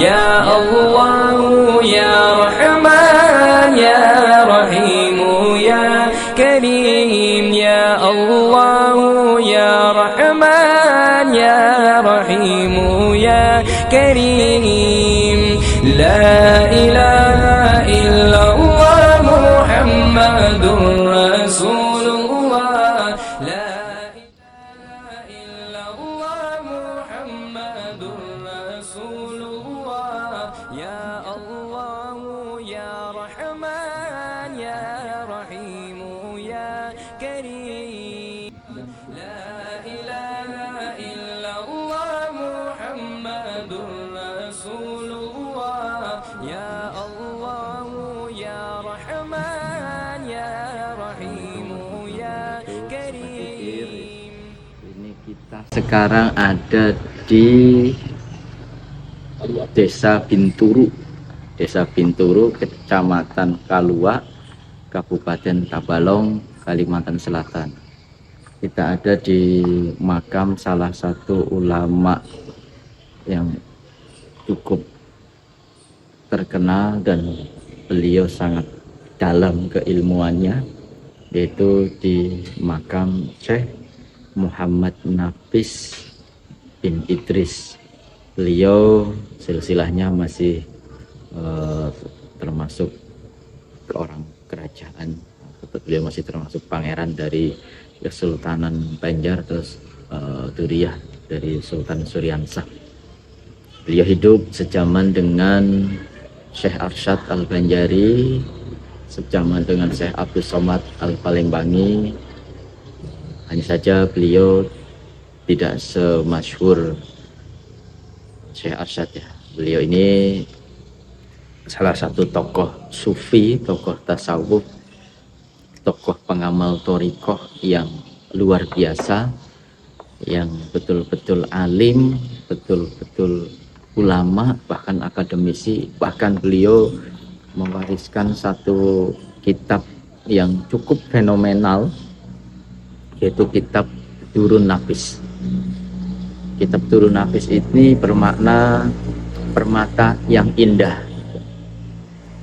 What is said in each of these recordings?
Ya Allah ya Rahman ya Rahim ya Karim, ya Allah ya Rahman ya Rahim ya Karim, la ilaha illallah Muhammadur Rasulullah, la ilaha illallah Muhammadur Rasulullah, ya Allah ya Rahman ya Rahim ya Karim, la ilaha illallah Muhammadur Rasulullah, ya Allah ya Rahman ya Rahim ya Karim. Ini kita sekarang ada di Desa Binturu, Kecamatan Kalua, Kabupaten Tabalong, Kalimantan Selatan. Kita ada di makam salah satu ulama yang cukup terkenal dan beliau sangat dalam keilmuannya, yaitu di makam Syekh Muhammad Nafis bin Idris. Beliau silsilahnya masih termasuk ke orang kerajaan. Beliau masih termasuk pangeran dari Kesultanan Banjar, terus Duriyah dari Sultan Suryansah. Beliau hidup sejaman dengan Syekh Arsyad Al-Banjari, sejaman dengan Syekh Abdul Somad Al-Palembanghi. Hanya saja beliau tidak semasyhur Syekh Arsyad ya. Beliau ini salah satu tokoh sufi, tokoh tasawuf, tokoh pengamal thariqah yang luar biasa, yang betul-betul alim, betul-betul ulama, bahkan akademisi. Bahkan beliau mewariskan satu kitab yang cukup fenomenal, yaitu kitab Durun Nafis. Kitab Durun Nafis ini bermakna permata yang indah.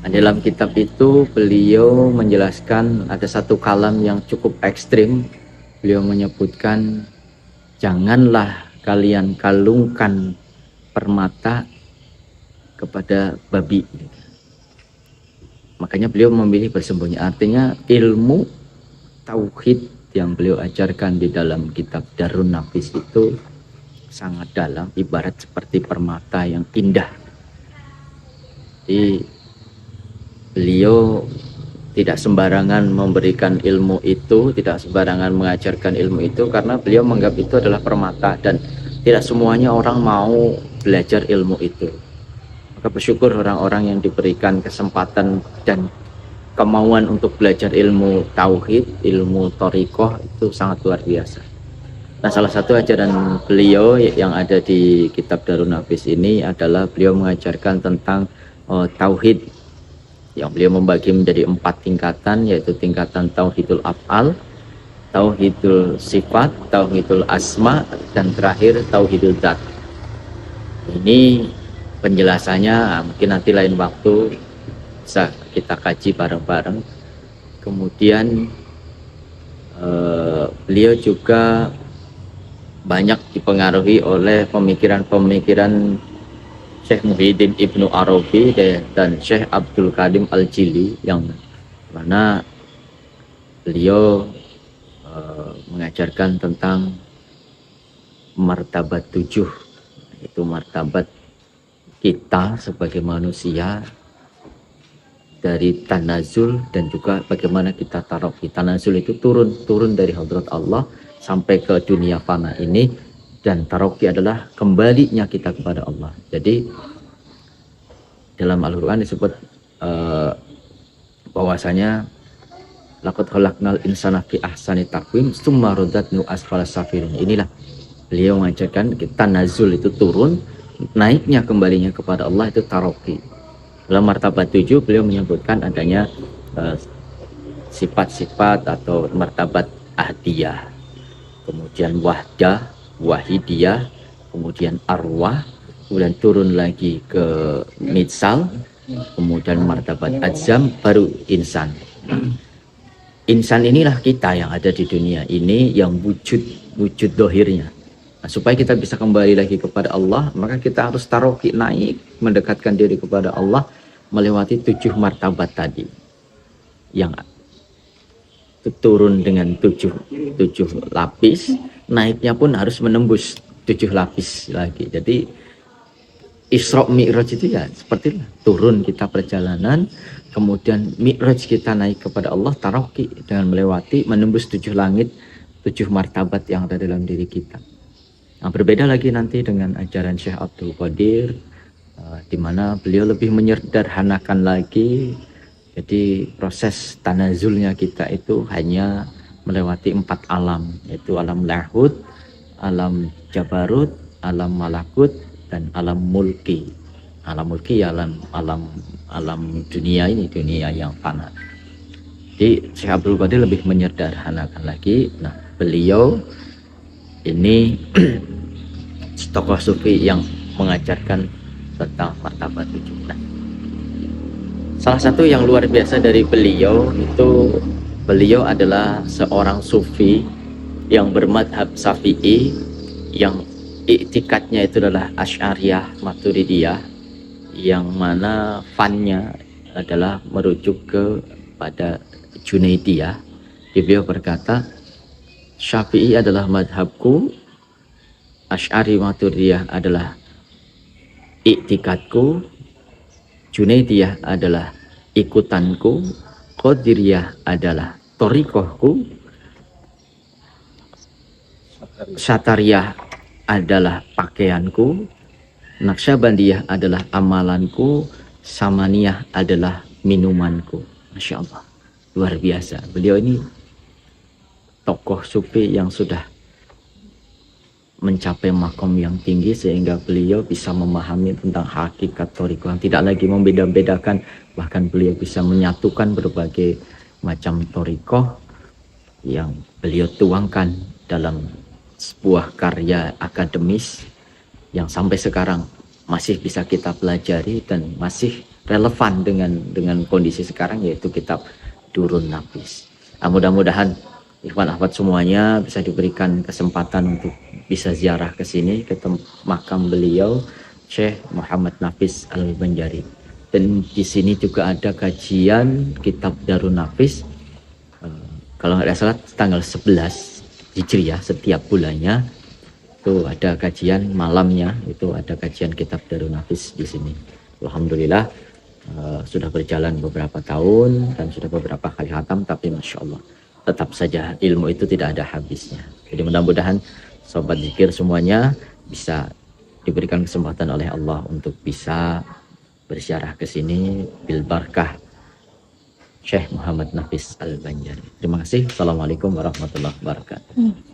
Nah, dalam kitab itu beliau menjelaskan ada satu kalam yang cukup ekstrim. Beliau menyebutkan, janganlah kalian kalungkan permata kepada babi. Makanya beliau memilih bersembunyi. Artinya ilmu tauhid yang beliau ajarkan di dalam kitab Darun Nafis itu sangat dalam, ibarat seperti permata yang indah. Jadi beliau tidak sembarangan memberikan ilmu itu, tidak sembarangan mengajarkan ilmu itu, karena beliau menganggap itu adalah permata dan tidak semuanya orang mau belajar ilmu itu. Maka bersyukur orang-orang yang diberikan kesempatan dan kemauan untuk belajar ilmu tauhid, ilmu thariqah, itu sangat luar biasa. Nah, salah satu ajaran beliau yang ada di kitab Darun Nafis ini adalah beliau mengajarkan tentang tauhid, yang beliau membagi menjadi 4 tingkatan, yaitu tingkatan tauhidul af'al, tauhidul sifat, tauhidul asma, dan terakhir tauhidul dzat. Ini penjelasannya mungkin nanti lain waktu bisa kita kaji bareng-bareng. Kemudian beliau juga banyak dipengaruhi oleh pemikiran-pemikiran Syekh Muhyiddin Ibnu Arabi dan Syekh Abdul Qadim Al-Jili, yang mana beliau mengajarkan tentang martabat 7, yaitu martabat kita sebagai manusia dari tanazul, dan juga bagaimana kita tarofi. Tanazul itu turun dari hadrat Allah sampai ke dunia fana ini, dan tarofi adalah kembalinya kita kepada Allah. Jadi dalam Al-Quran disebut bahwasanya laqad khalaqnal insana fi ahsani taqwim tsumma radadnahu asfala safilin. Inilah beliau mengajarkan tanazul itu turun, naiknya kembalinya kepada Allah itu tarofi. Dalam martabat 7 beliau menyebutkan adanya sifat-sifat atau martabat ahdiyah, kemudian wahdah, wahidiyah, kemudian arwah, kemudian turun lagi ke mitsal, kemudian martabat adzam, baru insan. Insan inilah kita yang ada di dunia ini, yang wujud dohirnya. Nah, supaya kita bisa kembali lagi kepada Allah, maka kita harus taroki, naik, mendekatkan diri kepada Allah melewati 7 martabat tadi, yang turun dengan 7 lapis, naiknya pun harus menembus 7 lapis lagi. Jadi Isra Mi'raj itu ya seperti itu, turun kita perjalanan, kemudian Mi'raj kita naik kepada Allah, taroki dengan melewati, menembus 7 langit, 7 martabat yang ada dalam diri kita. Nah, berbeda lagi nanti dengan ajaran Syekh Abdul Qadir, di mana beliau lebih menyederhanakan lagi. Jadi proses tanazulnya kita itu hanya melewati 4 alam, yaitu alam lahud, alam jabarut, alam malakut, dan alam mulki. Alam mulki ya alam dunia ini, dunia yang fana. Jadi Syekh Abdul Qadir lebih menyederhanakan lagi. Nah, beliau ini tokoh sufi yang mengajarkan tentang martabat 7. Nah, salah satu yang luar biasa dari beliau itu, beliau adalah seorang sufi yang bermadhab Syafi'i, yang iktikadnya itu adalah Asy'ariyah Maturidiyah, yang mana fannya adalah merujuk kepada Junaidiyah. Beliau berkata, Syafi'i adalah madhabku, Asy'ari Maturidiyah adalah iktikadku, Junaidiyah adalah ikutanku, Qadiriyah adalah thariqahku, Satariyah adalah pakaianku, Naqsyabandiyah adalah amalanku, Samaniyah adalah minumanku. Masya Allah, luar biasa. Beliau ini tokoh sufi yang sudah mencapai makom yang tinggi, sehingga beliau bisa memahami tentang hakikat thariqah, yang tidak lagi membeda-bedakan, bahkan beliau bisa menyatukan berbagai macam thariqah yang beliau tuangkan dalam sebuah karya akademis yang sampai sekarang masih bisa kita pelajari dan masih relevan dengan kondisi sekarang, yaitu kitab Durrun Nafis. Nah, mudah-mudahan ikhwan akhwat semuanya bisa diberikan kesempatan untuk bisa ziarah ke sini, ke makam beliau Syekh Muhammad Nafis Al-Banjari. Dan di sini juga ada kajian kitab Durrun Nafis, kalau nggak salah tanggal 11 Hijriah setiap bulannya itu ada kajian malamnya, itu ada kajian kitab Durrun Nafis di sini. Alhamdulillah sudah berjalan beberapa tahun dan sudah beberapa kali khatam, tapi masya Allah tetap saja ilmu itu tidak ada habisnya. Jadi mudah-mudahan sobat zikir semuanya bisa diberikan kesempatan oleh Allah untuk bisa berziarah ke sini bil barakah Syekh Muhammad Nafis Al-Banjari. Terima kasih. Assalamualaikum warahmatullahi wabarakatuh.